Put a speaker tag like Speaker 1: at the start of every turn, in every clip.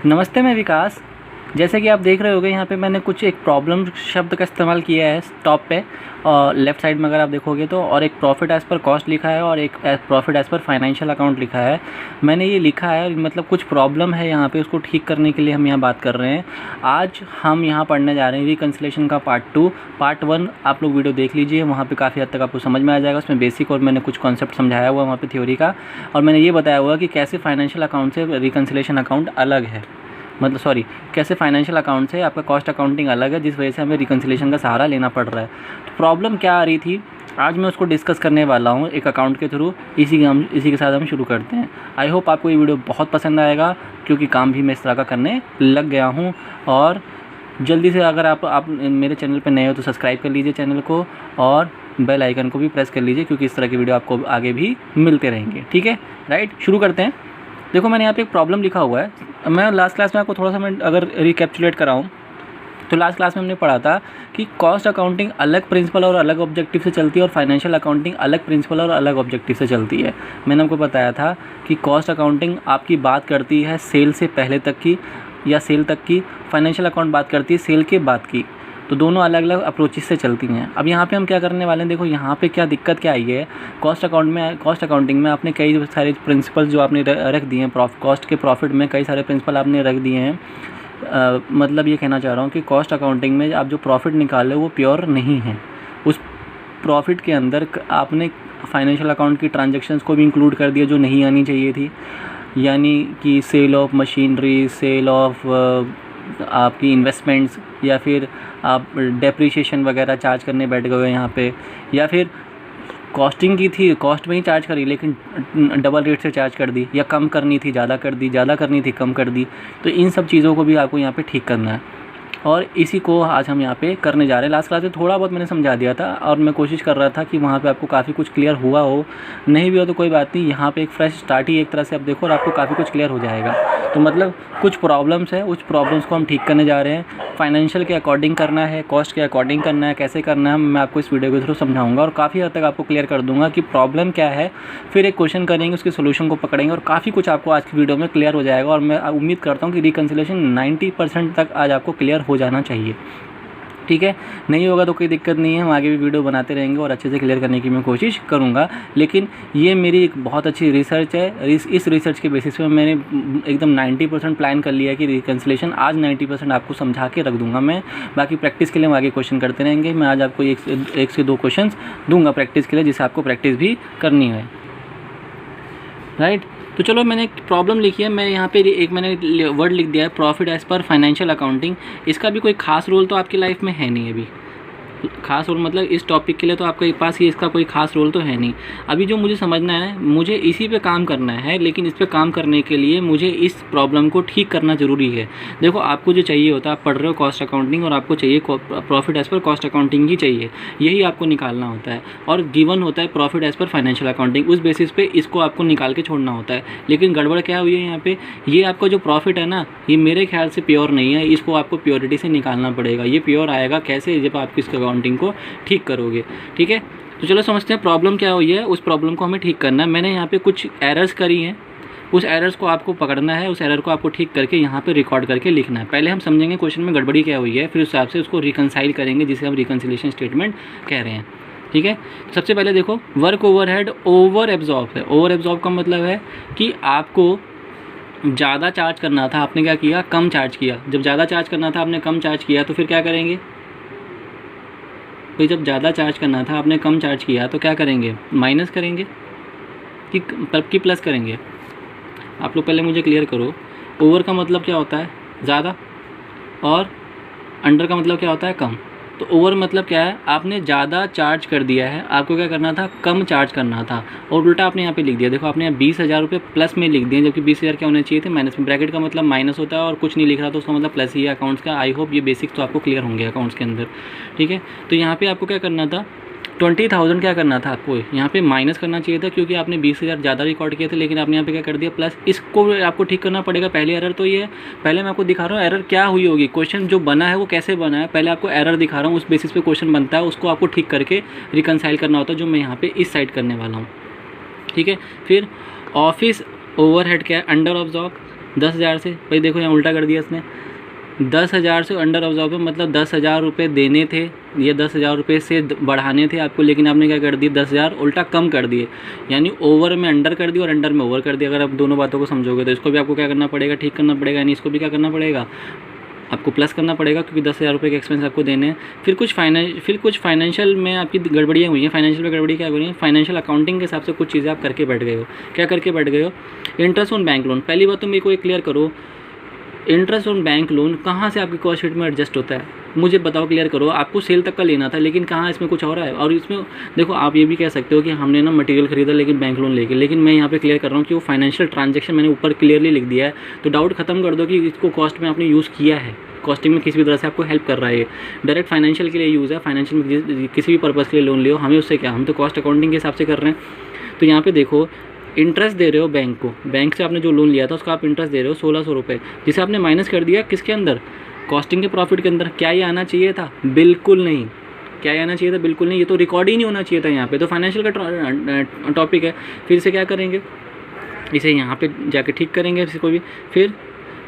Speaker 1: नमस्ते, मैं विकास। जैसे कि आप देख रहे होंगे यहाँ पे मैंने कुछ एक प्रॉब्लम शब्द का इस्तेमाल किया है टॉप पे, और लेफ़्ट साइड में अगर आप देखोगे तो, और एक प्रॉफिट एज़ पर कॉस्ट लिखा है और एक प्रॉफिट एज़ पर फाइनेंशियल अकाउंट लिखा है। मैंने ये लिखा है मतलब कुछ प्रॉब्लम है यहाँ पे, उसको ठीक करने के लिए हम यहाँ बात कर रहे हैं। आज हम यहाँ पढ़ने जा रहे हैं रिकन्सिलिएशन का पार्ट 2। पार्ट 1 आप लोग वीडियो देख लीजिए, वहाँ पे काफ़ी हद तक आपको समझ में आ जाएगा। उसमें बेसिक और मैंने कुछ कॉन्सेप्ट समझाया हुआ वहाँ पे थ्योरी का, और मैंने ये बताया हुआ कि कैसे फाइनेंशियल अकाउंट से रिकन्सिलिएशन अकाउंट अलग है, कैसे फाइनेंशियल अकाउंट से आपका कॉस्ट अकाउंटिंग अलग है, जिस वजह से हमें रिकन्सिलिएशन का सहारा लेना पड़ रहा है। तो प्रॉब्लम क्या आ रही थी, आज मैं उसको डिस्कस करने वाला हूँ एक अकाउंट के थ्रू। इसी के साथ हम शुरू करते हैं। आई होप आपको ये वीडियो बहुत पसंद आएगा, क्योंकि काम भी मैं इस तरह का करने लग गया हूँ। और जल्दी से अगर आप मेरे चैनल पर नए हो तो सब्सक्राइब कर लीजिए चैनल को, और बेल आइकन को भी प्रेस कर लीजिए, क्योंकि इस तरह की वीडियो आपको आगे भी मिलते रहेंगे। ठीक है, राइट, शुरू करते हैं। देखो, मैंने यहाँ पे एक प्रॉब्लम लिखा हुआ है। मैं लास्ट क्लास में आपको थोड़ा सा मैं अगर रिकैप्चुलेट कराऊँ तो लास्ट क्लास में हमने पढ़ा था कि कॉस्ट अकाउंटिंग अलग प्रिंसिपल और अलग ऑब्जेक्टिव से चलती है, और फाइनेंशियल अकाउंटिंग अलग प्रिंसिपल और अलग ऑब्जेक्टिव से चलती है। मैंने आपको बताया था कि कॉस्ट अकाउंटिंग आपकी बात करती है सेल से पहले तक की या सेल तक की, फाइनेंशियल अकाउंट बात करती है सेल के बाद की। तो दोनों अलग अलग अप्रोचेस से चलती हैं। अब यहाँ पे हम क्या करने वाले हैं, देखो यहाँ पे क्या दिक्कत क्या आई है। कॉस्ट अकाउंटिंग में आपने कई सारे प्रिंसिपल जो आपने रख दिए हैं, कॉस्ट के प्रॉफिट में कई सारे प्रिंसिपल आपने रख दिए हैं। मतलब ये कहना चाह रहा हूँ कि कॉस्ट अकाउंटिंग में आप जो प्रॉफिट निकाले वो प्योर नहीं है। उस प्रॉफिट के अंदर आपने फाइनेंशियल अकाउंट की ट्रांजेक्शन्स को भी इंक्लूड कर दिया जो नहीं आनी चाहिए थी, यानी कि sale of machinery, sale of आपकी इन्वेस्टमेंट्स, या फिर आप डेप्रिसिएशन वगैरह चार्ज करने बैठ गए यहाँ पे, या फिर कॉस्टिंग की थी, कॉस्ट में ही चार्ज करी लेकिन डबल रेट से चार्ज कर दी, या कम करनी थी ज़्यादा कर दी, ज़्यादा करनी थी कम कर दी। तो इन सब चीज़ों को भी आपको यहाँ पे ठीक करना है, और इसी को आज हम यहाँ पे करने जा रहे हैं। लास्ट क्लास में थोड़ा बहुत मैंने समझा दिया था, और मैं कोशिश कर रहा था कि वहाँ पे आपको काफ़ी कुछ क्लियर हुआ हो। नहीं भी हो तो कोई बात नहीं, यहाँ पे एक फ्रेश स्टार्ट ही एक तरह से आप देखो और आपको काफ़ी कुछ क्लियर हो जाएगा। तो मतलब कुछ प्रॉब्लम्स है, उस प्रॉब्लम्स को हम ठीक करने जा रहे हैं। फाइनेंशियल के अकॉर्डिंग करना है, कॉस्ट के अकॉर्डिंग करना है, कैसे करना है मैं आपको इस वीडियो के थ्रू समझाऊंगा, और काफ़ी हद तक आपको क्लियर कर दूंगा कि प्रॉब्लम क्या है। फिर एक क्वेश्चन करेंगे, उसके सोल्यूशन को पकड़ेंगे, और काफ़ी कुछ आपको आज की वीडियो में क्लियर हो जाएगा। और मैं उम्मीद करता हूँ कि रिकन्सिलिएशन 90% तक आज आपको क्लियर हो जाना चाहिए। ठीक है, नहीं होगा तो कोई दिक्कत नहीं है, हम आगे भी वीडियो बनाते रहेंगे और अच्छे से क्लियर करने की मैं कोशिश करूँगा। लेकिन ये मेरी एक बहुत अच्छी रिसर्च है। इस रिसर्च के बेसिस पे मैंने एकदम 90% प्लान कर लिया है कि रिकन्सिलिएशन आज 90% आपको समझा के रख दूँगा मैं। बाकी प्रैक्टिस के लिए हम आगे क्वेश्चन करते रहेंगे। मैं आज आपको एक से दो क्वेश्चन दूँगा प्रैक्टिस के लिए, जिससे आपको प्रैक्टिस भी करनी है, राइट। तो चलो, मैंने एक प्रॉब्लम लिखी है। मैं यहाँ पे एक मैंने वर्ड लिख दिया है प्रॉफिट एज़ पर फाइनेंशियल अकाउंटिंग। इसका भी कोई खास रोल तो आपकी लाइफ में है नहीं अभी। खास रोल मतलब इस टॉपिक के लिए तो आपके पास ही इसका कोई खास रोल तो है नहीं। अभी जो मुझे समझना है, मुझे इसी पे काम करना है, लेकिन इस पे काम करने के लिए मुझे इस प्रॉब्लम को ठीक करना ज़रूरी है। देखो, आपको जो चाहिए होता है, आप पढ़ रहे हो कॉस्ट अकाउंटिंग और आपको चाहिए profit as per cost accounting ही चाहिए, यही आपको निकालना होता है। और गिवन होता है प्रॉफिट एज़ पर फाइनेंशियल अकाउंटिंग, उस बेसिस पे इसको आपको निकाल के छोड़ना होता है। लेकिन गड़बड़ क्या हुई है यहाँ पे, ये आपका जो प्रॉफिट है ना, ये मेरे ख्याल से प्योर नहीं है। इसको आपको प्योरिटी से निकालना पड़ेगा। ये प्योर आएगा कैसे, जब आप इसके अकाउंटिंग को ठीक करोगे। ठीक है, तो चलो समझते हैं प्रॉब्लम क्या हुई है। उस प्रॉब्लम को हमें ठीक करना है। मैंने यहाँ पे कुछ एरर्स करी हैं, उस एरर्स को आपको पकड़ना है, उस एरर को आपको ठीक करके यहाँ पे रिकॉर्ड करके लिखना है। पहले हम समझेंगे क्वेश्चन में गड़बड़ी क्या हुई है, फिर उस हिसाब से उसको रिकंसाइल करेंगे, जिसे हम रिकंसिलिएशन स्टेटमेंट कह रहे हैं। ठीक है, सबसे पहले देखो, वर्क ओवरहेड ओवर एब्जॉर्ब है। ओवर एब्जॉर्ब का मतलब है कि आपको ज़्यादा चार्ज करना था, आपने क्या किया, कम चार्ज किया। जब ज़्यादा चार्ज करना था आपने कम चार्ज किया, तो फिर क्या करेंगे भाई, जब ज़्यादा चार्ज करना था आपने कम चार्ज किया तो क्या करेंगे, माइनस करेंगे कि प्लस करेंगे। आप लोग पहले मुझे क्लियर करो, ओवर का मतलब क्या होता है, ज़्यादा, और अंडर का मतलब क्या होता है, कम। तो ओवर मतलब क्या है, आपने ज़्यादा चार्ज कर दिया है, आपको क्या करना था, कम चार्ज करना था, और उल्टा आपने यहाँ पे लिख दिया। देखो, आपने यहाँ 20,000 रुपये प्लस में लिख दिए, जबकि 20,000 क्या होने चाहिए थे, माइनस में। ब्रैकेट का मतलब माइनस होता है, और कुछ नहीं लिख रहा तो उसका मतलब प्लस ही है अकाउंट्स का। आई होप ये बेसिक्स तो आपको क्लियर होंगे अकाउंट्स के अंदर। ठीक है, तो यहाँ पर आपको क्या करना था, 20,000 क्या करना था आपको, यहाँ पे माइनस करना चाहिए था, क्योंकि आपने 20,000 ज़्यादा रिकॉर्ड किए थे, लेकिन आपने यहाँ पे क्या कर दिया, प्लस। इसको आपको ठीक करना पड़ेगा। पहले एरर तो ये है, पहले मैं आपको दिखा रहा हूँ एरर क्या हुई होगी। क्वेश्चन जो बना है वो कैसे बना है, पहले आपको एरर दिखा रहा हूँ, उस बेसिस पे क्वेश्चन बनता है, उसको आपको ठीक करके रिकनसाइल करना होता है, जो मैं यहाँ पे इस साइड करने वाला हूँ। ठीक है, फिर ऑफिस ओवरहेड क्या है, अंडर ऑब्जॉर्ब। 10,000 से, भाई देखो यहाँ उल्टा कर दिया इसने, 10,000 से अंडर ऑब्जॉर्व मतलब 10,000 रुपये देने थे, ये 10,000 रुपये से बढ़ाने थे आपको, लेकिन आपने क्या कर दिया 10,000 उल्टा कम कर दिए, यानी ओवर में अंडर कर दिया और अंडर में ओवर कर दिया। अगर आप दोनों बातों को समझोगे तो इसको भी आपको क्या करना पड़ेगा, ठीक करना पड़ेगा, यानी इसको भी क्या करना पड़ेगा, आपको प्लस करना पड़ेगा, क्योंकि 10,000 रुपये के एक्सपेंस आपको देने हैं। फिर कुछ फाइनेंशियल में आपकी गड़बड़ियाँ हुई हैं। फाइनेंशियल में गड़बड़ी क्या हो रही है, फाइनेंशियल अकाउंटिंग के हिसाब से कुछ चीज़ें आप करके बैठ गए हो। क्या करके बैठ गए हो, इंटरेस्ट ऑन बैंक लोन। पहली बात तो मेरे को एक क्लियर करो, इंटरेस्ट ऑन बैंक लोन कहाँ से आपकी कॉस्ट शीट में एडजस्ट होता है, मुझे बताओ, क्लियर करो। आपको सेल तक का लेना था, लेकिन कहाँ इसमें कुछ हो रहा है। और इसमें देखो, आप ये भी कह सकते हो कि हमने ना मटेरियल खरीदा लेकिन बैंक लोन लेके, लेकिन मैं यहाँ पे क्लियर कर रहा हूँ कि वो फाइनेंशियल ट्रांजैक्शन मैंने ऊपर क्लियरली लिख दिया है, तो डाउट खत्म कर दो कि इसको कॉस्ट में आपने यूज़ किया है, कॉस्टिंग में किसी भी तरह से आपको हेल्प कर रहा है। डायरेक्ट फाइनेंशियल के लिए यूज़ है, फाइनेंशियल में किसी भी पर्पज़ के लिए लोन लियो, हमें उससे क्या, हम तो कॉस्ट अकाउंटिंग के हिसाब से कर रहे हैं। तो यहाँ पे देखो, इंटरेस्ट दे रहे हो बैंक को, बैंक से आपने जो लोन लिया था उसका आप इंटरेस्ट दे रहे हो 1,600 रुपये, जिसे आपने माइनस कर दिया किसके अंदर, कॉस्टिंग के प्रॉफिट के अंदर। क्या ये आना चाहिए था, बिल्कुल नहीं। क्या ये आना चाहिए था, बिल्कुल नहीं, ये तो रिकॉर्ड ही नहीं होना चाहिए था यहाँ पे। तो फाइनेंशियल का टॉपिक है, फिर से क्या करेंगे, इसे यहाँ पे जाके ठीक करेंगे इसको भी। फिर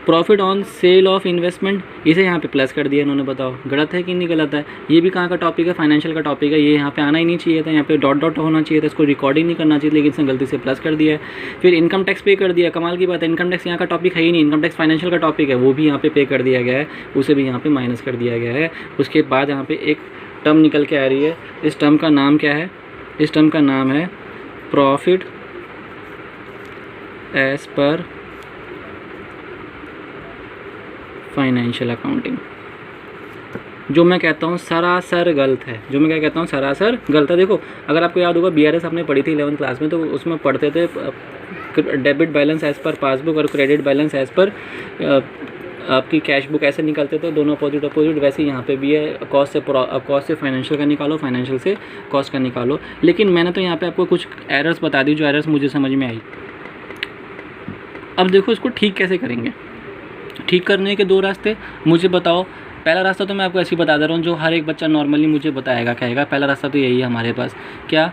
Speaker 1: profit on sale of investment, इसे यहाँ पे प्लस कर दिया इन्होंने, बताओ गलत है कि नहीं गलत है। ये भी कहाँ का टॉपिक है, फाइनेंशियल का टॉपिक है, ये यहाँ पे आना ही नहीं चाहिए था, यहाँ पे डॉट डॉट होना चाहिए था, इसको रिकॉर्डिंग नहीं करना चाहिए, लेकिन इसने गलती से प्लस कर दिया है। फिर इनकम टैक्स पे कर दिया, कमाल की बात है, इनकम टैक्स यहाँ का टॉपिक है ही नहीं, इनकम टैक्स फाइनेंशियल का टॉपिक है, वो भी यहाँ पे कर दिया गया है, उसे भी यहाँ पे माइनस कर दिया गया है। उसके बाद यहाँ पे एक टर्म निकल के आ रही है, इस टर्म का नाम क्या है, इस टर्म का नाम है profit as per financial accounting. जो मैं कहता हूँ सरासर गलत है, जो मैं क्या कहता हूँ सरासर गलत है। देखो, अगर आपको याद होगा BRS आपने पढ़ी थी 11th क्लास में, तो उसमें पढ़ते थे debit balance as per passbook और क्रेडिट बैलेंस एज पर आपकी कैश बुक, ऐसे निकलते थे दोनों अपोजिट। वैसे यहाँ पे भी है, कॉस्ट से फाइनेंशियल का निकालो, फाइनेंशियल से कॉस्ट का निकालो। लेकिन मैंने तो यहाँ पे आपको कुछ एरर्स बता दी, जो एरर्स मुझे समझ में आई। अब देखो इसको ठीक कैसे करेंगे। ठीक करने के दो रास्ते मुझे बताओ। पहला रास्ता तो मैं आपको ऐसे ही बता दे रहा हूँ, जो हर एक बच्चा नॉर्मली मुझे बताएगा, कहेगा पहला रास्ता तो यही है हमारे पास। क्या,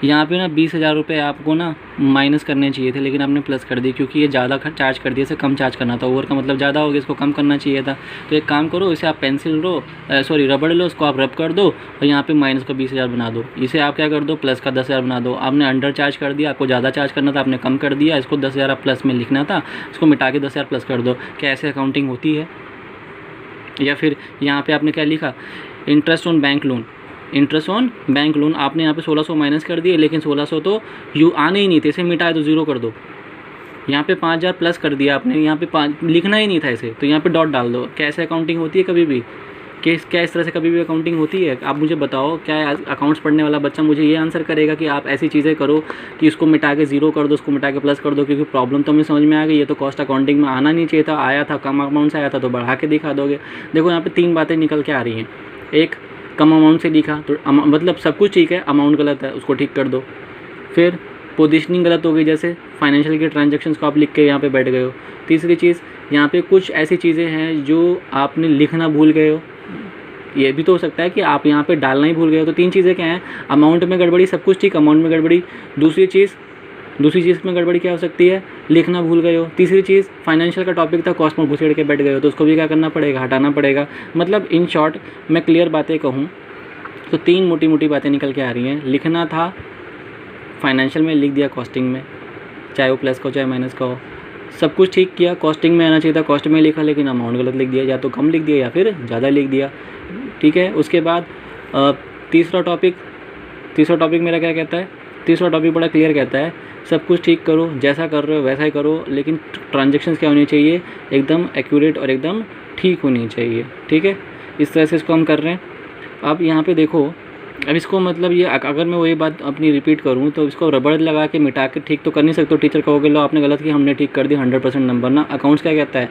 Speaker 1: यहाँ पे ना 20,000 रुपये आपको ना माइनस करने चाहिए थे, लेकिन आपने प्लस कर दिए, क्योंकि ये ज़्यादा चार्ज कर दिया, इसे कम चार्ज करना था। ओवर का मतलब ज़्यादा हो गया, इसको कम करना चाहिए था। तो एक काम करो, इसे आप पेंसिल लो, रबड़ लो, इसको आप रब कर दो और यहाँ पे माइनस का 20,000 बना दो। इसे आप क्या कर दो, प्लस का 10,000 बना दो। आपने अंडर चार्ज कर दिया, आपको ज़्यादा चार्ज करना था, आपने कम कर दिया, इसको 10,000 आप प्लस में लिखना था, इसको मिटा के 10,000 प्लस कर दो। क्या ऐसे अकाउंटिंग होती है? या फिर यहाँ पे आपने क्या लिखा, interest on bank loan, interest on bank loan, आपने यहाँ पे 1,600 माइनस कर दिए, लेकिन 1,600 तो यू आने ही नहीं थे, इसे मिटाए तो 0 कर दो। यहाँ पे 5,000 प्लस कर दिया आपने, यहाँ पे 5 लिखना ही नहीं था इसे, तो यहाँ पे डॉट डाल दो। कैसे अकाउंटिंग होती है कभी भी, क्या इस तरह से कभी भी अकाउंटिंग होती है? आप मुझे बताओ, क्या अकाउंट्स पढ़ने वाला बच्चा मुझे ये आंसर करेगा कि आप ऐसी चीज़ें करो कि इसको मिटा के 0 कर दो, उसको मिटा के प्लस कर दो? क्योंकि प्रॉब्लम तो हमें समझ में आ गई, ये तो कॉस्ट अकाउंटिंग में आना नहीं चाहिए था, आया था कम अमाउंट से आया था, तो बढ़ा के दिखा दोगे। देखो यहाँ पे 3 बातें निकल के आ रही हैं। एक, कम अमाउंट से लिखा तो मतलब सब कुछ ठीक है, अमाउंट गलत है, उसको ठीक कर दो। फिर पोजीशनिंग गलत हो गई, जैसे फाइनेंशियल के ट्रांजैक्शंस को आप लिख के यहाँ पे बैठ गए हो। तीसरी चीज़, यहाँ पे कुछ ऐसी चीज़ें हैं जो आपने लिखना भूल गए हो, ये भी तो हो सकता है कि आप यहाँ पे डालना ही भूल गए हो। तो 3 चीज़ें क्या हैं, अमाउंट में गड़बड़ी, सब कुछ ठीक, अमाउंट में गड़बड़ी। दूसरी चीज़ में गड़बड़ी क्या हो सकती है, लिखना भूल गए हो। तीसरी चीज़, फाइनेंशियल का टॉपिक था, कॉस्ट में घुसेड़ के बैठ गए हो, तो उसको भी क्या करना पड़ेगा, हटाना पड़ेगा। मतलब इन शॉर्ट मैं क्लियर बातें कहूँ तो 3 मोटी मोटी बातें निकल के आ रही हैं। लिखना था फाइनेंशियल में, लिख दिया कॉस्टिंग में, चाहे वो प्लस का हो चाहे माइनस का हो। सब कुछ ठीक किया, कॉस्टिंग में आना चाहिए था, कॉस्ट में लिखा, लेकिन अमाउंट गलत लिख दिया, या तो कम लिख दिया या फिर ज़्यादा लिख दिया। ठीक है। उसके बाद तीसरा टॉपिक मेरा क्या कहता है, तीसरा टॉपिक बड़ा क्लियर कहता है, सब कुछ ठीक करो, जैसा कर रहे हो वैसा ही करो, लेकिन ट्रांजैक्शंस क्या होनी चाहिए, एकदम एक्यूरेट और एकदम ठीक होनी चाहिए। ठीक है, इस तरह से इसको हम कर रहे हैं। अब यहाँ पे देखो, अब इसको मतलब ये अगर मैं वही बात अपनी रिपीट करूँ तो इसको रबड़ लगा के मिटा के ठीक तो कर नहीं सकते। टीचर कहोगे लो आपने गलत किया, हमने ठीक कर दी, 100% नंबर ना। अकाउंट्स क्या कहता है,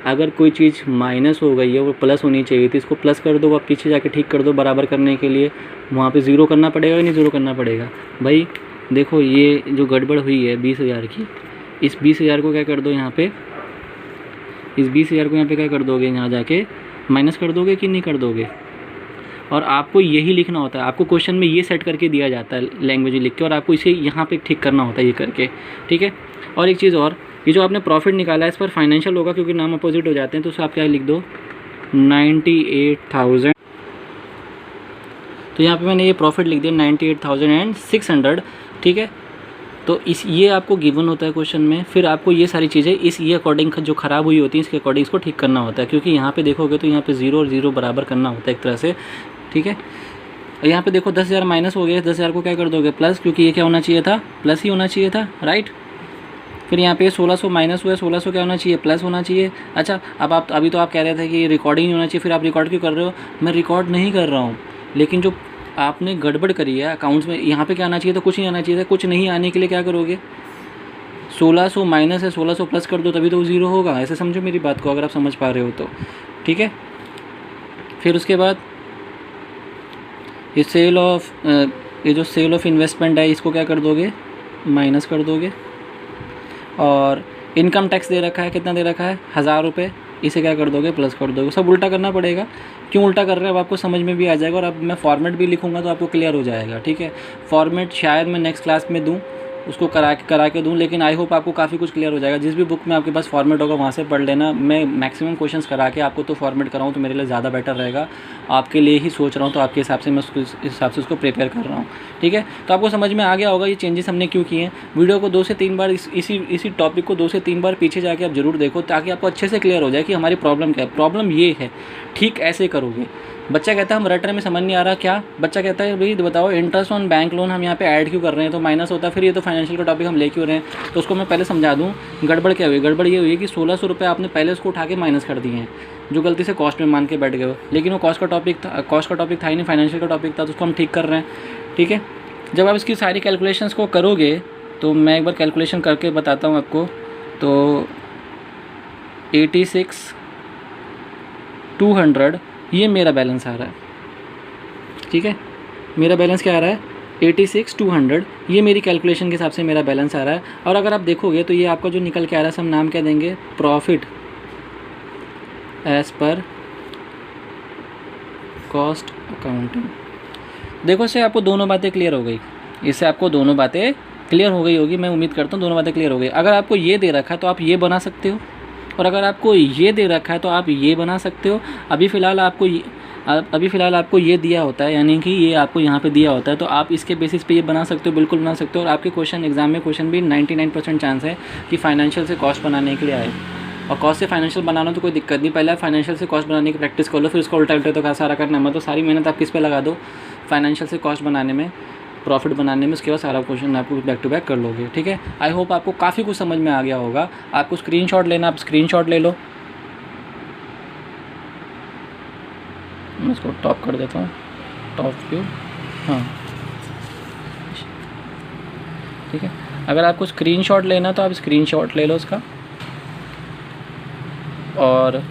Speaker 1: अगर कोई चीज़ माइनस हो गई है वो प्लस होनी चाहिए थी, इसको प्लस कर दो, आप पीछे जाके ठीक कर दो बराबर करने के लिए। वहाँ पे 0 करना पड़ेगा या नहीं 0 करना पड़ेगा? भाई देखो, ये जो गड़बड़ हुई है 20,000 की, इस 20,000 को क्या कर दो यहाँ पे, इस 20,000 को यहाँ पे क्या कर दोगे, यहाँ जाके माइनस कर दोगे कि नहीं कर दोगे? और आपको यही लिखना होता है, आपको क्वेश्चन में ये सेट करके दिया जाता है लैंग्वेज लिख के, और आपको इसे यहाँ पे ठीक करना होता है ये करके। ठीक है। और एक चीज़ और, ये जो आपने प्रॉफिट निकाला है इस पर फाइनेंशियल होगा क्योंकि नाम अपोजिट हो जाते हैं, तो उसको आप क्या लिख दो 98,000। तो यहाँ पे मैंने ये प्रॉफिट लिख दिया 98,600, ठीक है। तो इस ये आपको गिवन होता है क्वेश्चन में, फिर आपको ये सारी चीज़ें इस ये अकॉर्डिंग जो ख़राब हुई होती है इसके अकॉर्डिंग इसको ठीक करना होता है, क्योंकि यहाँ पे देखोगे तो यहाँ पे 0 और 0 बराबर करना होता है एक तरह से, ठीक है। और यहाँ पे देखो 10,000 माइनस हो गया, 10,000 को क्या कर दोगे प्लस, क्योंकि ये क्या होना चाहिए था, प्लस ही होना चाहिए था, राइट। फिर यहाँ पे 1600 माइनस हुआ है, 1600 क्या होना चाहिए, प्लस होना चाहिए। अच्छा अब आप अभी तो आप कह रहे थे कि रिकॉर्डिंग नहीं होना चाहिए, फिर आप रिकॉर्ड क्यों कर रहे हो? मैं रिकॉर्ड नहीं कर रहा हूँ, लेकिन जो आपने गड़बड़ करी है अकाउंट्स में, यहाँ पे क्या आना चाहिए था, कुछ नहीं आना चाहिए था। कुछ नहीं आने के लिए क्या करोगे, 1600 माइनस है 1600 प्लस कर दो, तभी तो 0 होगा। ऐसे समझो मेरी बात को, अगर आप समझ पा रहे हो तो, ठीक है। फिर उसके बाद ये जो सेल ऑफ इन्वेस्टमेंट है इसको क्या कर दोगे, माइनस कर दोगे। और इनकम टैक्स दे रखा है, कितना दे रखा है, 1000 रुपये, इसे क्या कर दोगे, प्लस कर दोगे। सब उल्टा करना पड़ेगा, क्यों उल्टा कर रहे हैं अब आपको समझ में भी आ जाएगा। और अब मैं फॉर्मेट भी लिखूंगा तो आपको क्लियर हो जाएगा, ठीक है। फॉर्मेट शायद मैं नेक्स्ट क्लास में दूँ, उसको करा के दूँ, लेकिन आई होप आपको काफ़ी कुछ क्लियर हो जाएगा। जिस भी बुक में आपके पास फॉर्मेट होगा वहाँ से पढ़ लेना। मैं मैक्सिमम क्वेश्चंस करा के आपको तो फॉर्मेट कराऊँ तो मेरे लिए ज़्यादा बेटर रहेगा। आपके लिए ही सोच रहा हूँ, तो आपके हिसाब से मैं इस हिसाब से उसको प्रिपेयर कर रहा हूँ, ठीक है। तो आपको समझ में आ गया होगा ये चेंजेस हमने क्यों किए हैं। वीडियो को 2 से 3 बार इसी टॉपिक को 2 से 3 बार पीछे जाके आप ज़रूर देखो, ताकि आपको अच्छे से क्लियर हो जाए कि हमारी प्रॉब्लम क्या है। प्रॉब्लम ये है, ठीक ऐसे करोगे। बच्चा कहता है हम रट रहे, में समझ नहीं आ रहा क्या। बच्चा कहता है भाई बताओ इंटरेस्ट ऑन बैंक लोन हम यहाँ पे ऐड क्यों कर रहे हैं, तो माइनस होता है, फिर ये तो फाइनेंशियल का टॉपिक हम ले क्यों रहे हैं। तो उसको मैं पहले समझा दूँ गड़बड़ क्या हुई। गड़बड़ ये हुई कि 1600 रुपये आपने पहले उसको उठा के माइनस कर दिए हैं, जो गलती से कॉस्ट में मान के बैठ गए हो। लेकिन वो कॉस्ट का टॉपिक था ही नहीं, फाइनेंशियल का टॉपिक था, तो उसको हम ठीक कर रहे हैं, ठीक है। जब आप इसकी सारी कैलकुलेशंस को करोगे तो मैं एक बार कैलकुलेशन करके बताता हूँ आपको। तो 86,200 ये मेरा बैलेंस आ रहा है, ठीक है। मेरा बैलेंस क्या आ रहा है, 86,200, ये मेरी कैलकुलेशन के हिसाब से मेरा बैलेंस आ रहा है। और अगर आप देखोगे तो ये आपका जो निकल के आ रहा है, हम नाम क्या देंगे, profit as per cost accounting. देखो इससे आपको दोनों बातें क्लियर हो गई, इससे आपको दोनों बातें क्लियर हो गई होगी, मैं उम्मीद करता हूँ दोनों बातें क्लियर हो गई। अगर आपको ये दे रखा है तो आप ये बना सकते हो, और अगर आपको ये दे रखा है तो आप ये बना सकते हो। अभी फ़िलहाल आपको ये दिया होता है, यानी कि ये आपको यहाँ पे दिया होता है, तो आप इसके बेसिस पे ये बना सकते हो, बिल्कुल बना सकते हो। और आपके क्वेश्चन एग्जाम में क्वेश्चन भी 99% चांस है कि फाइनेंशियल से कॉस्ट बनाने के लिए आए। और कॉस्ट से फाइनेंशियल बनाना तो कोई दिक्कत नहीं, पहले आप फाइनेंशियल से कॉस्ट बनाने की प्रैक्टिस कर लो, फिर उसको उल्टा उल्टा तो सारा करना है। तो सारी मेहनत आप किस पे लगा दो, फाइनेंशियल से कॉस्ट बनाने में, प्रॉफिट बनाने में, उसके बाद सारा क्वेश्चन आपको बैक टू बैक कर लोगे, ठीक है। आई होप आपको काफ़ी कुछ समझ में आ गया होगा। आपको स्क्रीनशॉट लेना, आप स्क्रीनशॉट ले लो। मैं इसको टॉप कर देता हूँ, टॉप व्यू, हाँ ठीक है। अगर आपको स्क्रीनशॉट लेना तो आप स्क्रीनशॉट ले लो उसका, और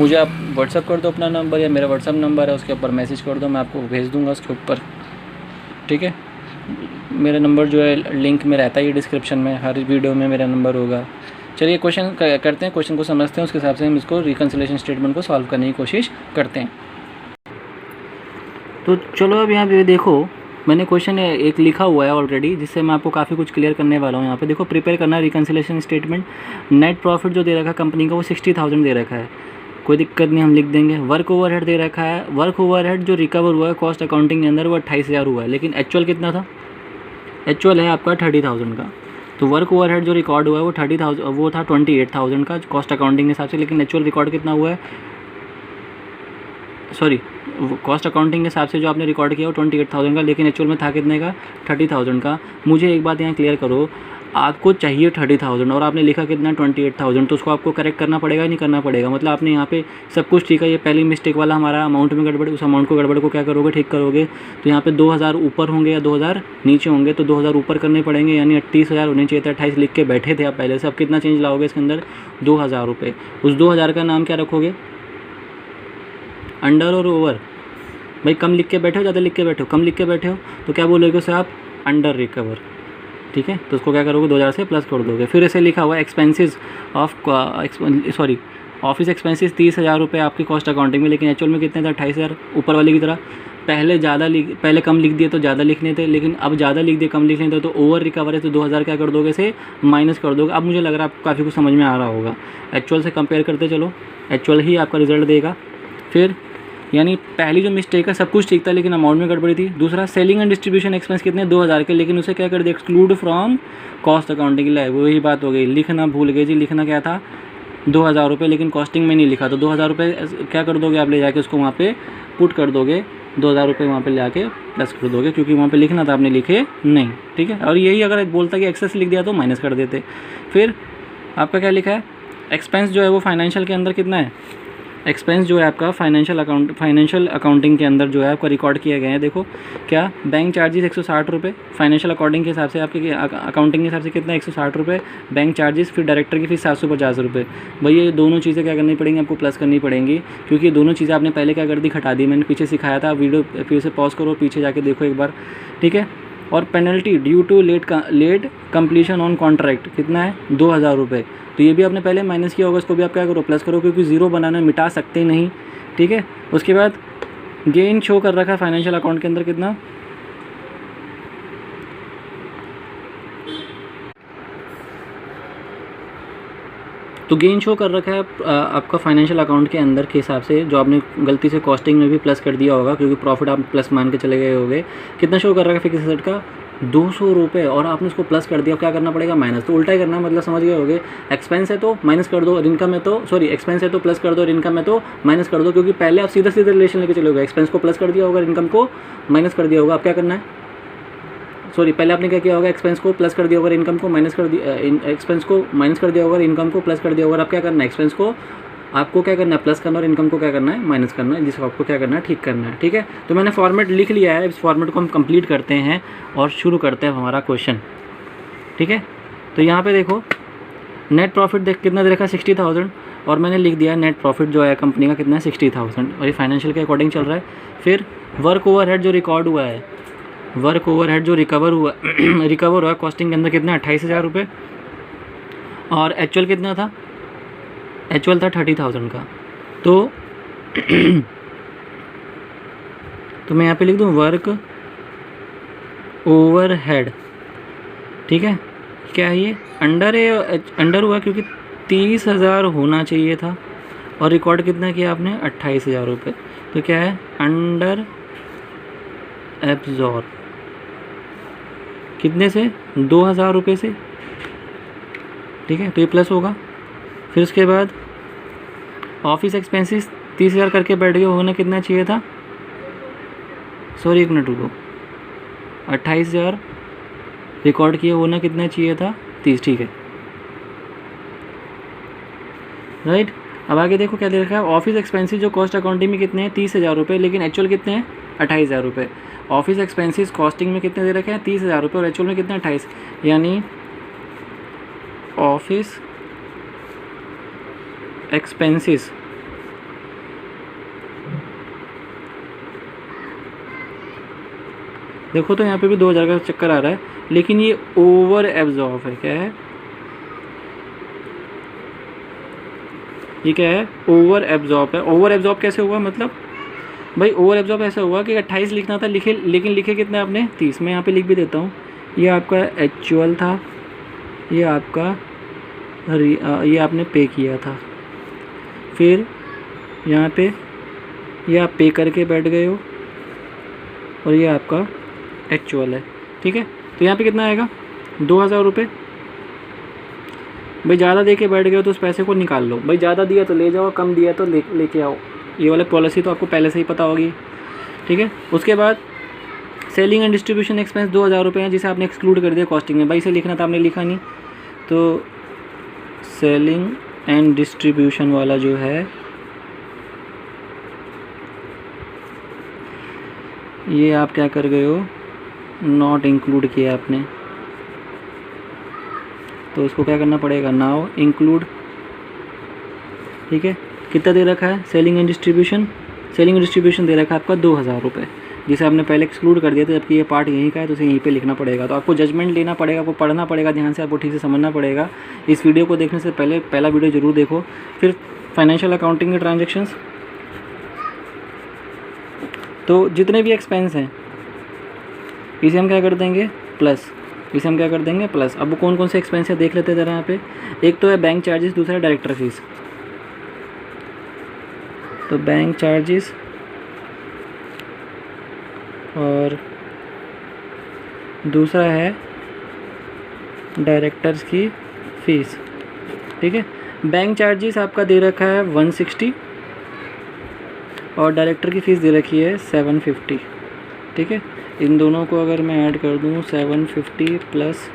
Speaker 1: मुझे आप व्हाट्सअप कर दो अपना नंबर, या मेरा व्हाट्सअप नंबर है उसके ऊपर मैसेज कर दो, मैं आपको भेज दूंगा उसके ऊपर, ठीक है। मेरा नंबर जो है लिंक में रहता है ये डिस्क्रिप्शन में, हर वीडियो में मेरा नंबर होगा। चलिए क्वेश्चन करते हैं, क्वेश्चन को समझते हैं, उसके हिसाब से हम इसको रिकन्सिलिएशन स्टेटमेंट को सॉल्व करने की कोशिश करते हैं। तो चलो अब यहाँ पे देखो, मैंने क्वेश्चन एक लिखा हुआ है ऑलरेडी, जिससे मैं आपको काफ़ी कुछ क्लियर करने वाला हूँ। यहाँ पे देखो, प्रिपेयर करना रिकन्सिलिएशन स्टेटमेंट। नेट प्रॉफिट जो दे रखा है कंपनी का वो 60,000 दे रखा है, कोई दिक्कत नहीं, हम लिख देंगे। वर्क ओवरहेड दे रखा है, वर्क ओवरहेड जो रिकवर हुआ है कॉस्ट अकाउंटिंग के अंदर वो 28,000 हुआ है, लेकिन एक्चुअल कितना था, एक्चुअल है आपका 30,000 का। तो वर्क ओवरहेड जो रिकॉर्ड हुआ है वो 30,000, वो था 28,000 का कॉस्ट अकाउंटिंग के हिसाब से, लेकिन एक्चुअल रिकॉर्ड कितना हुआ है, सॉरी कॉस्ट अकाउंटिंग के हिसाब से जो आपने रिकॉर्ड किया वो 28,000 का, लेकिन एक्चुअल में था कितने का, 30,000 का। मुझे एक बात यहाँ क्लियर करो, आपको चाहिए 30,000 और आपने लिखा कितना 28,000, तो उसको आपको करेक्ट करना पड़ेगा, नहीं करना पड़ेगा। मतलब आपने यहाँ पे सब कुछ ठीक है, ये पहली मिस्टेक वाला हमारा अमाउंट में गड़बड़, उस अमाउंट को गड़बड़ को क्या करोगे, ठीक करोगे। तो यहाँ पे 2,000 ऊपर होंगे या 2,000 नीचे होंगे, तो 2,000 ऊपर करने पड़ेंगे, यानी 38,000 होने चाहिए थे। 28 लिख के बैठे थे आप पहले से, अब कितना चेंज लाओगे इसके अंदर, 2,000 रुपये। उस 2,000 का नाम क्या रखोगे, अंडर और ओवर। भाई कम लिख के बैठे हो, ज़्यादा लिख के बैठे हो, कम लिख के बैठे हो तो क्या बोलोगे उसे आप, अंडर रिकवर, ठीक है। तो उसको क्या करोगे, 2,000 से प्लस कर दोगे। फिर ऐसे लिखा हुआ है expenses of sorry office expenses 30,000 रुपये आपकी कॉस्ट अकाउंटिंग में, लेकिन एक्चुअल में कितने थे, 28,000 ऊपर वाले की तरह। पहले कम लिख दिए तो ज़्यादा लिखने थे, लेकिन अब ज़्यादा लिख दिए कम लिखने थे, तो ओवर रिकवर है तो 2000 क्या कर दोगे से माइनस कर दोगे। अब मुझे लग रहा है आपको काफ़ी कुछ समझ में आ रहा होगा। एक्चुअल से कंपेयर करते चलो, एक्चुअल ही आपका रिजल्ट देगा। फिर यानी पहली जो मिस्टेक है सब कुछ ठीक था लेकिन अमाउंट में गड़बड़ी थी। दूसरा सेलिंग एंड डिस्ट्रीब्यूशन एक्सपेंस कितने 2000 के, लेकिन उसे क्या कर दिया एक्सक्लूड फ्रॉम कॉस्ट अकाउंटिंग के लिए। वही बात हो गई, लिखना भूल गए जी। लिखना क्या था 2000 रुपये, लेकिन कॉस्टिंग में नहीं लिखा, तो 2000 रुपये क्या कर दोगे आप ले जाके उसको वहाँ पे पुट कर दोगे, 2000 रुपये वहाँ पे ले आके प्लस कर दोगे, क्योंकि वहाँ पे लिखना था आपने लिखे नहीं। ठीक है, और यही अगर बोलता कि एक्सेस लिख दिया तो माइनस कर देते। फिर आपका क्या लिखा है एक्सपेंस जो है वो फाइनेंशियल के अंदर कितना है, एक्सपेंस जो है आपका फाइनेंशियल अकाउंटिंग के अंदर जो है आपका रिकॉर्ड किया गया है। देखो क्या बैंक चार्जेस 160 रुपये, फाइनेंशियल अकाउंटिंग के हिसाब से आपके अकाउंटिंग के हिसाब से कितना 160 रुपये बैंक चार्जेस, फिर डायरेक्टर की फीस 750 रुपये। भैया ये दोनों चीज़ें क्या करनी पड़ेंगी आपको, प्लस करनी पड़ेंगी, क्योंकि ये दोनों चीज़ें आपने पहले क्या कर दी घटा दी। मैंने पीछे सिखाया था, वीडियो फिर से पॉज करो पीछे जाके देखो एक बार। ठीक है, और penalty due to late completion on contract कितना है 2000 रुपये, तो ये भी आपने पहले माइनस किया होगा, इसको भी आप क्या करो प्लस करो, क्योंकि ज़ीरो बनाना मिटा सकते नहीं। ठीक है, उसके बाद गेन शो कर रखा है फाइनेंशियल अकाउंट के अंदर कितना, तो गेन शो कर रखा है आपका फाइनेंशियल अकाउंट के अंदर के हिसाब से, जो आपने गलती से कॉस्टिंग में भी प्लस कर दिया होगा, क्योंकि प्रॉफिट आप प्लस मान के चले गए होगे। कितना शो कर रखा है फिक्स एसेट का 200 रुपये, और आपने उसको प्लस कर दिया, क्या करना पड़ेगा माइनस, तो उल्टा ही करना है, मतलब समझ गए होगे। एक्सपेंस है तो माइनस कर दो और इनकम है तो एक्सपेंस है तो प्लस कर दो और इनकम है तो माइनस कर दो, क्योंकि पहले आप सीधा सीधा रिलेशन लेके चले गए, एक्सपेंस को प्लस कर दिया होगा, इनकम को माइनस कर दिया होगा। अब क्या करना है, पहले आपने क्या किया होगा एक्सपेंस को प्लस कर दिया होगा, इनकम को माइनस कर दिया, एक्सपेंस को माइनस कर दिया होगा, इनकम को प्लस कर दिया होगा। अब क्या करना है एक्सपेंस को आपको क्या करना है प्लस करना और इनकम को क्या करना है माइनस करना है, जिसको आपको क्या करना है ठीक करना है। ठीक है, तो मैंने फॉर्मेट लिख लिया है, इस फॉर्मेट को हम कंप्लीट करते हैं और शुरू करते हैं हमारा क्वेश्चन। ठीक है, तो यहाँ पे देखो नेट प्रॉफिट देख कितना दे रखा है 60,000, और मैंने लिख दिया नेट प्रॉफिट जो है कंपनी का कितना है 60,000, और ये फाइनेंशियल के अकॉर्डिंग चल रहा है। फिर वर्क ओवरहेड जो रिकॉर्ड हुआ है, वर्क ओवरहेड जो रिकवर हुआ कॉस्टिंग के अंदर कितना 28,000 रुपये, और एक्चुअल कितना था, एक्चुअल था 30,000 का। तो मैं यहाँ पे लिख दूँ वर्क ओवरहेड। ठीक है, क्या है ये अंडर हुआ, क्योंकि 30,000 होना चाहिए था और रिकॉर्ड कितना किया आपने 28,000 रुपये, तो क्या है अंडर एब्जॉर्ब कितने से 2,000 रुपये से। ठीक है, तो ये प्लस होगा। फिर उसके बाद ऑफिस एक्सपेंसेस 30,000 करके बैठ गए, होना कितना चाहिए था, सॉरी एक मिनट रुको, 28,000 रिकॉर्ड किए, होना कितना चाहिए था 30। ठीक है राइट। अब आगे देखो क्या दे रखा है, ऑफिस एक्सपेंसेस जो कॉस्ट अकाउंटिंग में कितने हैं 30,000 रुपये, लेकिन एक्चुअल कितने हैं 28,000 रुपये। ऑफिस एक्सपेंसेस कॉस्टिंग में कितने दे रखे हैं 30,000 रुपये और एक्चुअल में कितने 28, यानी ऑफिस एक्सपेंसेस देखो तो यहाँ पे भी 2,000 का चक्कर आ रहा है, लेकिन ये ओवर एब्जॉर्ब है। क्या है ये, क्या है ओवर एब्जॉर्ब है। ओवर एब्जॉर्ब कैसे हुआ, मतलब भाई ओवर एब्जॉर्ब ऐसा हुआ कि 28 लिखना था लेकिन लिखे कितने आपने 30। मैं यहाँ पे लिख भी देता हूँ, ये आपका एक्चुअल था, ये आपका ये आपने पे किया था, फिर यहाँ पे ये आप पे करके बैठ गए हो और ये आपका एक्चुअल है। ठीक है, तो यहाँ पे कितना आएगा 2,000 रुपये। भाई ज़्यादा दे के बैठ गए हो तो उस पैसे को निकाल लो, भाई ज़्यादा दिया तो ले जाओ, कम दिया तो लेके आओ, ये वाला पॉलिसी तो आपको पहले से ही पता होगी। ठीक है, उसके बाद सेलिंग एंड डिस्ट्रीब्यूशन एक्सपेंस 2,000 रुपये हैं, जिसे आपने एक्सक्लूड कर दिया कॉस्टिंग में। भाई इसे लिखना था, आपने लिखा नहीं, तो सेलिंग एंड डिस्ट्रीब्यूशन वाला जो है ये आप क्या कर गए हो, नॉट इंक्लूड किया आपने, तो इसको क्या करना पड़ेगा नाउ इंक्लूड। ठीक है, कितना दे रखा है सेलिंग एंड डिस्ट्रीब्यूशन दे रखा है आपका 2,000 रुपये, जिसे आपने पहले एक्सक्लूड कर दिया था, जबकि ये पार्ट यहीं का है तो उसे यहीं पे लिखना पड़ेगा। तो आपको जजमेंट लेना पड़ेगा, आपको पढ़ना पड़ेगा ध्यान से, आपको ठीक से समझना पड़ेगा। इस वीडियो को देखने से पहले पहला वीडियो ज़रूर देखो। फिर फाइनेंशियल अकाउंटिंग के ट्रांजेक्शन्स, तो जितने भी एक्सपेंस हैं इसे हम क्या कर देंगे प्लस, इसे हम क्या कर देंगे प्लस। अब वो कौन कौन से एक्सपेंस है देख लेते हैं ज़रा यहाँ पे। एक तो है बैंक चार्जेस, दूसरा है डायरेक्टर फीस। तो बैंक चार्जेस और दूसरा है डायरेक्टर्स की फ़ीस। ठीक है, बैंक चार्जेस आपका दे रखा है 160 और डायरेक्टर की फ़ीस दे रखी है 750। ठीक है, इन दोनों को अगर मैं ऐड कर दूँ 750 प्लस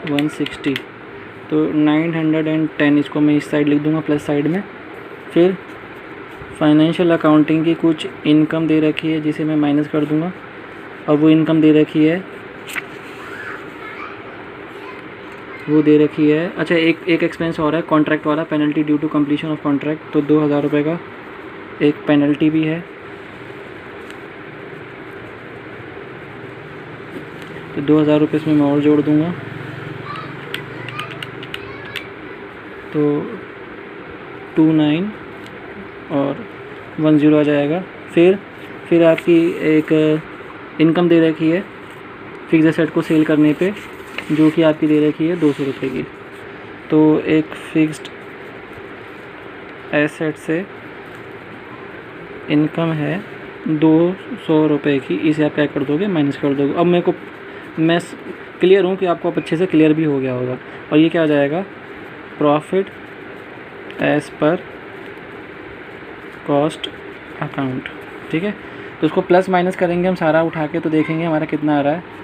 Speaker 1: 160 तो 910, इसको मैं इस साइड लिख दूँगा प्लस साइड में। फिर फाइनेंशियल अकाउंटिंग की कुछ इनकम दे रखी है जिसे मैं माइनस कर दूँगा, और वो इनकम दे रखी है, वो दे रखी है। अच्छा, एक एक्सपेंस और है कॉन्ट्रैक्ट वाला, penalty due to completion of contract, तो 2000 रुपये का एक पेनल्टी भी है। तो 2000 रुपये इसमें मैं और जोड़ दूँगा, तो 29 और 10 आ जाएगा। फिर आपकी एक इनकम दे रखी है फिक्स एसेट को सेल करने पे, जो कि आपकी दे रखी है 200 रुपये की। तो एक फिक्स्ड एसेट से इनकम है 200 रुपये की, इसे आप क्या कर दोगे माइनस कर दोगे। अब मैं क्लियर हूँ कि आपको अब अच्छे से क्लियर भी हो गया होगा। और ये क्या आ जाएगा profit as per cost account. ठीक है, तो उसको प्लस माइनस करेंगे हम सारा उठा के, तो देखेंगे हमारा कितना आ रहा है।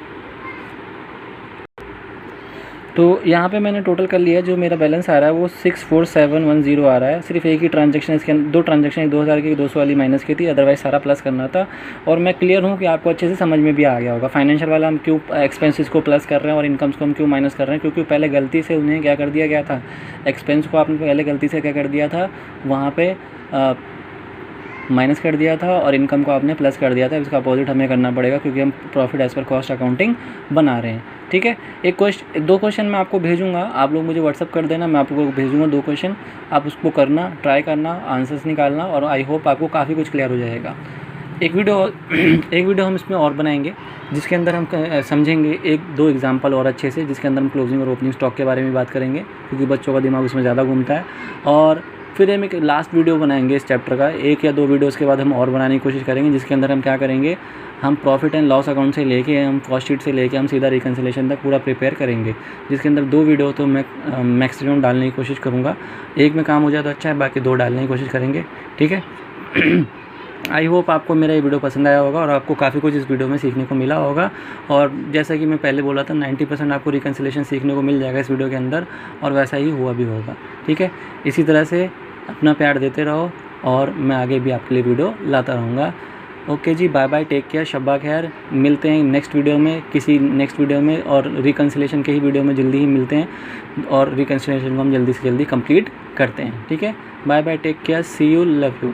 Speaker 1: तो यहाँ पे मैंने टोटल कर लिया, जो मेरा बैलेंस आ रहा है वो 64710 आ रहा है। सिर्फ एक ही ट्रांजैक्शन, इसके अंदर 2 ट्रांजैक्शन 2000 की 200 वाली माइनस की थी, अदरवाइज सारा प्लस करना था। और मैं क्लियर हूँ कि आपको अच्छे से समझ में भी आ गया होगा फाइनेंशियल वाला हम क्यों एक्सपेंसेस को प्लस कर रहे हैं और इनकम्स को हम क्यों माइनस कर रहे हैं। क्योंकि पहले गलती से उन्हें क्या कर दिया गया था, एक्सपेंस को आपने पहले गलती से क्या कर दिया था, वहाँ पर माइनस कर दिया था और इनकम को आपने प्लस कर दिया था। इसका अपोजिट हमें करना पड़ेगा क्योंकि हम profit as per cost accounting बना रहे हैं। ठीक है, 2 क्वेश्चन मैं आपको भेजूंगा, आप लोग मुझे व्हाट्सअप कर देना, मैं आपको भेजूंगा 2 क्वेश्चन, आप उसको करना, ट्राई करना, आंसर्स निकालना, और आई होप आपको काफ़ी कुछ क्लियर हो जाएगा। एक वीडियो हम इसमें और बनाएंगे जिसके अंदर हम समझेंगे 1-2 एग्जाम्पल और अच्छे से, जिसके अंदर हम क्लोजिंग और ओपनिंग स्टॉक के बारे में बात करेंगे, क्योंकि बच्चों का दिमाग उसमें ज़्यादा घूमता है। और फिर हम एक लास्ट वीडियो बनाएंगे इस चैप्टर का, 1 या 2 वीडियोज़ के बाद हम और बनाने की कोशिश करेंगे, जिसके अंदर हम क्या करेंगे, हम प्रॉफिट एंड लॉस अकाउंट से लेके, हम कॉस्ट शीट से लेके हम सीधा रिकन्सिलेशन तक पूरा प्रिपेयर करेंगे, जिसके अंदर 2 वीडियो तो मैं मैक्सिमम डालने की कोशिश करूँगा। एक में काम हो जाए तो अच्छा है, बाकी 2 डालने की कोशिश करेंगे। ठीक है, आई होप आपको मेरा ये वीडियो पसंद आया होगा और आपको काफ़ी कुछ इस वीडियो में सीखने को मिला होगा। और जैसा कि मैं पहले बोला था 90% आपको रिकन्सिलेशन सीखने को मिल जाएगा इस वीडियो के अंदर, और वैसा ही हुआ भी होगा। ठीक है, इसी तरह से अपना प्यार देते रहो और मैं आगे भी आपके लिए वीडियो लाता रहूँगा। ओके जी, बाय बाय, टेक केयर, शब्बा खैर। मिलते हैं नेक्स्ट वीडियो में, किसी नेक्स्ट वीडियो में, और रिकन्सिलेशन के ही वीडियो में जल्दी ही मिलते हैं और रिकन्सिलेशन को हम जल्दी से जल्दी कंप्लीट करते हैं। ठीक है, bye bye, take care, see you, love you.